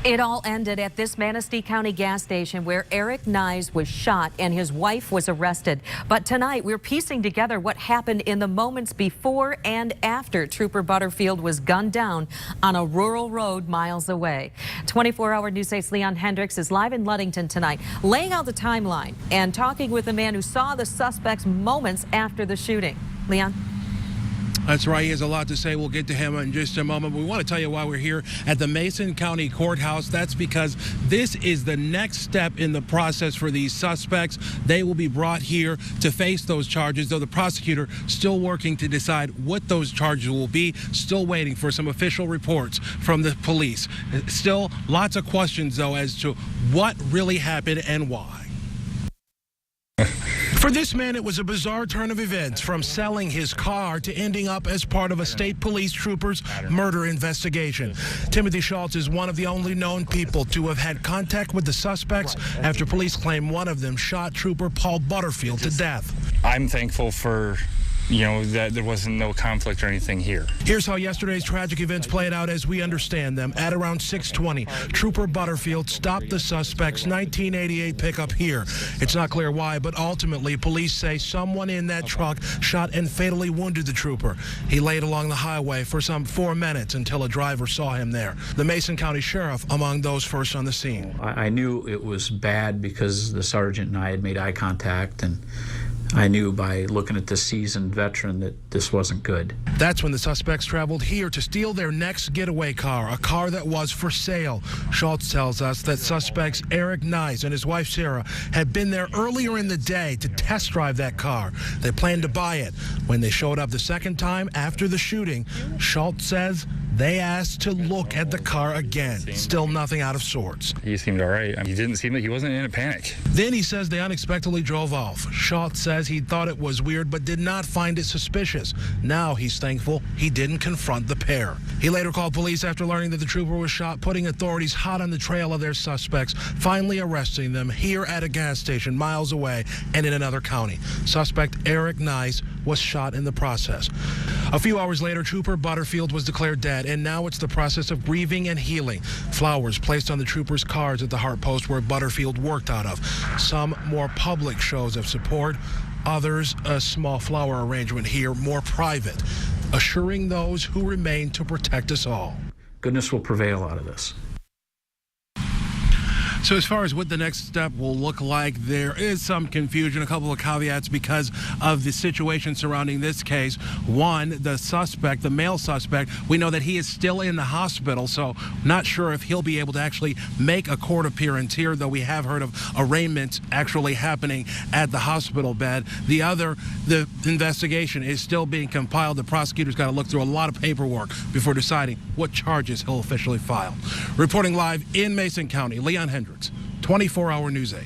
It all ended at this Manistee County gas station where Eric Knysz was shot and his wife was arrested. But tonight we're piecing together what happened in the moments before and after Trooper Butterfield was gunned down on a rural road miles away. 24-hour News 8's Leon Hendricks is live in Ludington tonight, laying out the timeline and talking with the man who saw the suspects moments after the shooting. Leon? That's right. He has a lot to say. We'll get to him in just a moment. We want to tell you why we're here at the Mason County Courthouse. That's because this is the next step in the process for these suspects. They will be brought here to face those charges, though the prosecutor still working to decide what those charges will be. Still waiting for some official reports from the police. Still lots of questions, though, as to what really happened and why. For this man, it was a bizarre turn of events, from selling his car to ending up as part of a state police trooper's murder investigation. Timothy Schultz is one of the only known people to have had contact with the suspects after police claim one of them shot Trooper Paul Butterfield to death. I'm thankful for, that there wasn't no conflict or anything here. Here's how yesterday's tragic events played out as we understand them. At around 6:20, Trooper Butterfield stopped the suspect's 1988 pickup here. It's not clear why, but ultimately police say someone in that truck shot and fatally wounded the trooper. He laid along the highway for some 4 minutes until a driver saw him there. The Mason County Sheriff among those first on the scene. I knew it was bad because the sergeant and I had made eye contact, and I knew by looking at the seasoned veteran that this wasn't good. That's when the suspects traveled here to steal their next getaway car, a car that was for sale. Schultz tells us that suspects Eric Knysz and his wife Sarah had been there earlier in the day to test drive that car. They planned to buy it. When they showed up the second time after the shooting, Schultz says they asked to look at the car again. Still nothing out of sorts. He seemed all right. He didn't seem like he wasn't in a panic. Then he says they unexpectedly drove off. Schultz says he thought it was weird but did not find it suspicious. Now he's thankful he didn't confront the pair. He later called police after learning that the trooper was shot, putting authorities hot on the trail of their suspects, finally arresting them here at a gas station miles away and in another county. Suspect Eric Knysz was shot in the process. A few hours later, Trooper Butterfield was declared dead, and now it's the process of grieving and healing. Flowers placed on the trooper's cars at the Hart Post where Butterfield worked out of. Some more public shows of support, others a small flower arrangement here, more private, assuring those who remain to protect us all. Goodness will prevail out of this. So as far as what the next step will look like, there is some confusion, a couple of caveats because of the situation surrounding this case. One, the suspect, the male suspect, we know that he is still in the hospital, so not sure if he'll be able to actually make a court appearance here, though we have heard of arraignments actually happening at the hospital bed. The other, the investigation is still being compiled. The prosecutor's got to look through a lot of paperwork before deciding what charges he'll officially file. Reporting live in Mason County, Leon Hendricks, 24-hour News 8.